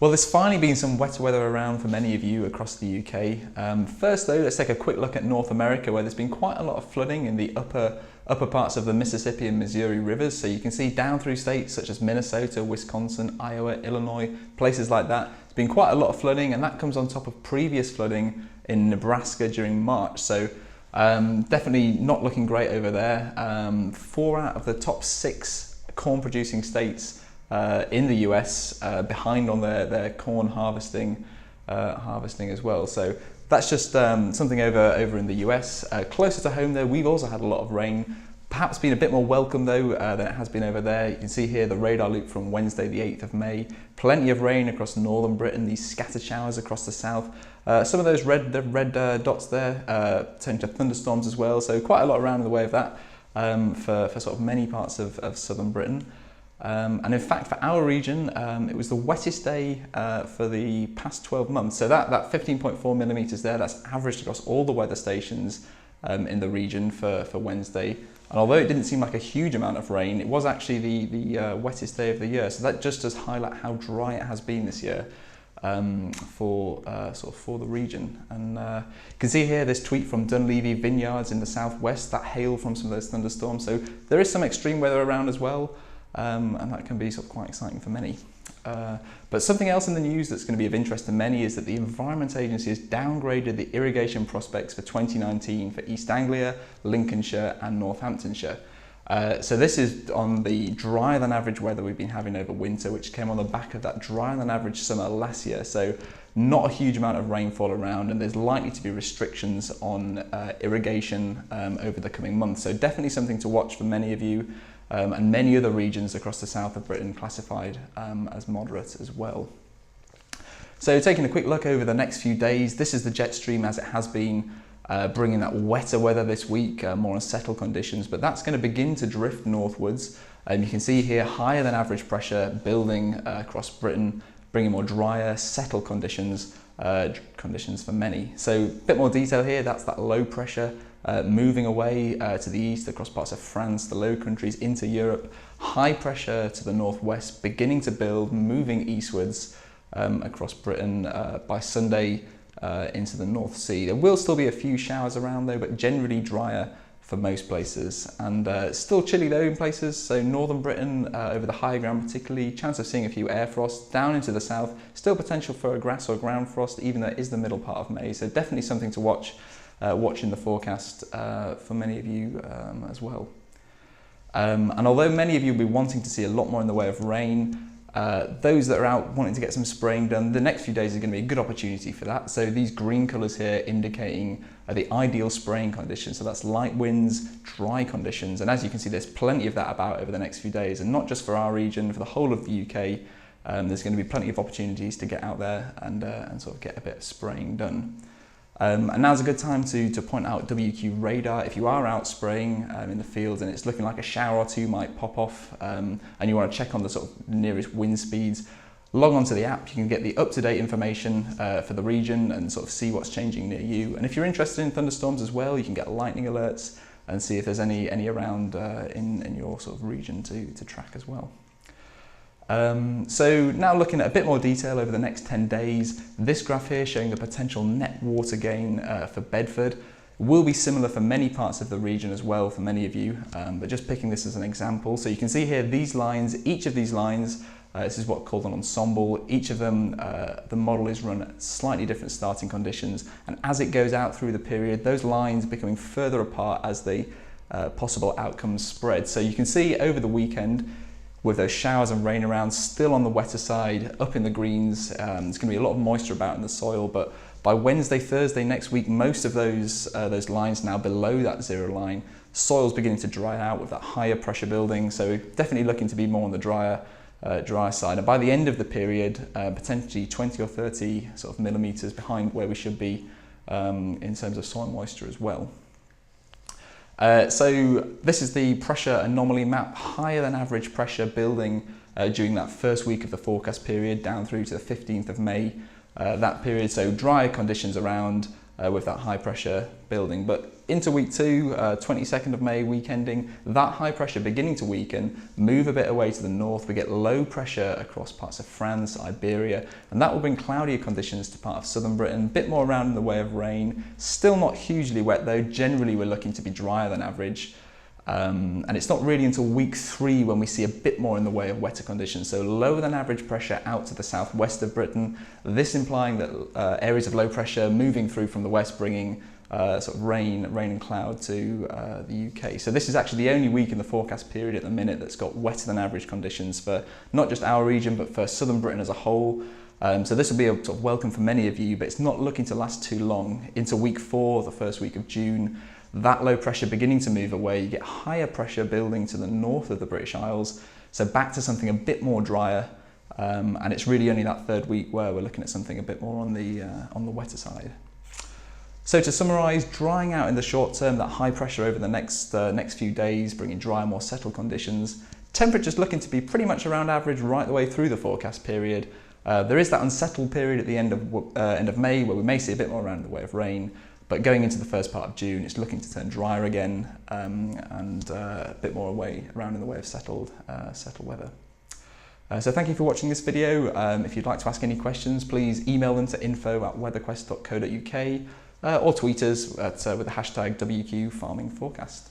Well, there's finally been some wetter weather around for many of you across the UK. First though, let's take a quick look at North America, where there's been quite a lot of flooding in the upper parts of the Mississippi and Missouri rivers. So you can see down through states such as Minnesota, Wisconsin, Iowa, Illinois, places like that. There's been quite a lot of flooding, and that comes on top of previous flooding in Nebraska during March. So definitely not looking great over there. 4 out of the top 6 corn producing states in the US behind on their corn harvesting as well. So that's just something over in the US. Closer to home though, we've also had a lot of rain. Perhaps been a bit more welcome though than it has been over there. You can see here the radar loop from Wednesday the 8th of May. Plenty of rain across northern Britain, these scattered showers across the south. Some of those red dots there turn to thunderstorms as well, so quite a lot around in the way of that for sort of many parts of southern Britain. And in fact, for our region, it was the wettest day for the past 12 months. So that 15.4 millimetres there, that's averaged across all the weather stations in the region for Wednesday. And although it didn't seem like a huge amount of rain, it was actually the wettest day of the year. So that just does highlight how dry it has been this year for the region. And you can see here this tweet from Dunleavy Vineyards in the southwest, that hail from some of those thunderstorms. So there is some extreme weather around as well. And that can be sort of quite exciting for many. But something else in the news that's going to be of interest to many is that the Environment Agency has downgraded the irrigation prospects for 2019 for East Anglia, Lincolnshire and Northamptonshire. So this is on the drier than average weather we've been having over winter, which came on the back of that drier than average summer last year. So not a huge amount of rainfall around, and there's likely to be restrictions on irrigation over the coming months. So definitely something to watch for many of you. And many other regions across the south of Britain classified as moderate as well. So taking a quick look over the next few days, this is the jet stream as it has been bringing that wetter weather this week, more unsettled conditions, but that's going to begin to drift northwards. You can see here higher than average pressure building across Britain, bringing more drier, settled conditions for many. So a bit more detail here, that's that low pressure moving away to the east across parts of France, the Low Countries, into Europe. High pressure to the northwest beginning to build, moving eastwards across Britain by Sunday into the North Sea. There will still be a few showers around though, but generally drier for most places, and still chilly though in places. So northern Britain over the higher ground particularly, chance of seeing a few air frosts. Down into the south, still potential for a grass or ground frost, even though it is the middle part of May. So definitely something to watch. Watching the forecast for many of you as well. And although many of you will be wanting to see a lot more in the way of rain, those that are out wanting to get some spraying done, the next few days are going to be a good opportunity for that. So these green colours here indicating the ideal spraying conditions. So that's light winds, dry conditions, and as you can see there's plenty of that about over the next few days, and not just for our region, for the whole of the UK. There's going to be plenty of opportunities to get out there and sort of get a bit of spraying done. And now's a good time to point out WQ radar. If you are out spraying in the fields and it's looking like a shower or two might pop off and you want to check on the sort of nearest wind speeds, log on to the app. You can get the up-to-date information for the region and sort of see what's changing near you. And if you're interested in thunderstorms as well, you can get lightning alerts and see if there's any around in your sort of region to track as well. So now looking at a bit more detail over the next 10 days, this graph here showing the potential net water gain for Bedford will be similar for many parts of the region as well for many of you, but just picking this as an example. So you can see here these lines, each of these lines, this is what's called an ensemble. Each of them, the model is run at slightly different starting conditions, and as it goes out through the period, those lines becoming further apart as the possible outcomes spread. So you can see over the weekend, with those showers and rain around, still on the wetter side, up in the greens. There's going to be a lot of moisture about in the soil, but by Wednesday, Thursday next week, most of those lines now below that zero line. Soil's beginning to dry out with that higher pressure building, so definitely looking to be more on the drier side. And by the end of the period, potentially 20 or 30 sort of millimetres behind where we should be in terms of soil moisture as well. So this is the pressure anomaly map, higher than average pressure building during that first week of the forecast period down through to the 15th of May, that period. So drier conditions around, with that high pressure building. But into week 2, 22nd of May week ending, that high pressure beginning to weaken, move a bit away to the north. We get low pressure across parts of France, Iberia, and that will bring cloudier conditions to part of southern Britain, a bit more around in the way of rain. Still not hugely wet though. Generally we're looking to be drier than average. And it's not really until week 3 when we see a bit more in the way of wetter conditions. So lower than average pressure out to the southwest of Britain, this implying that areas of low pressure moving through from the west, bringing sort of rain and cloud to the UK. So this is actually the only week in the forecast period at the minute that's got wetter than average conditions for not just our region, but for southern Britain as a whole. So this will be a sort of welcome for many of you, but it's not looking to last too long. Into week 4, the first week of June, that low pressure beginning to move away, you get higher pressure building to the north of the British Isles, so back to something a bit more drier, and it's really only that 3rd week where we're looking at something a bit more on the wetter side. So to summarise, drying out in the short term, that high pressure over the next few days, bringing drier, more settled conditions. Temperatures looking to be pretty much around average right the way through the forecast period. There is that unsettled period at the end of May where we may see a bit more around in the way of rain. But going into the first part of June, it's looking to turn drier again, and a bit more around in the way of settled weather. So thank you for watching this video. If you'd like to ask any questions, please email them to info@weatherquest.co.uk or tweet us with the hashtag WQ Farming Forecast.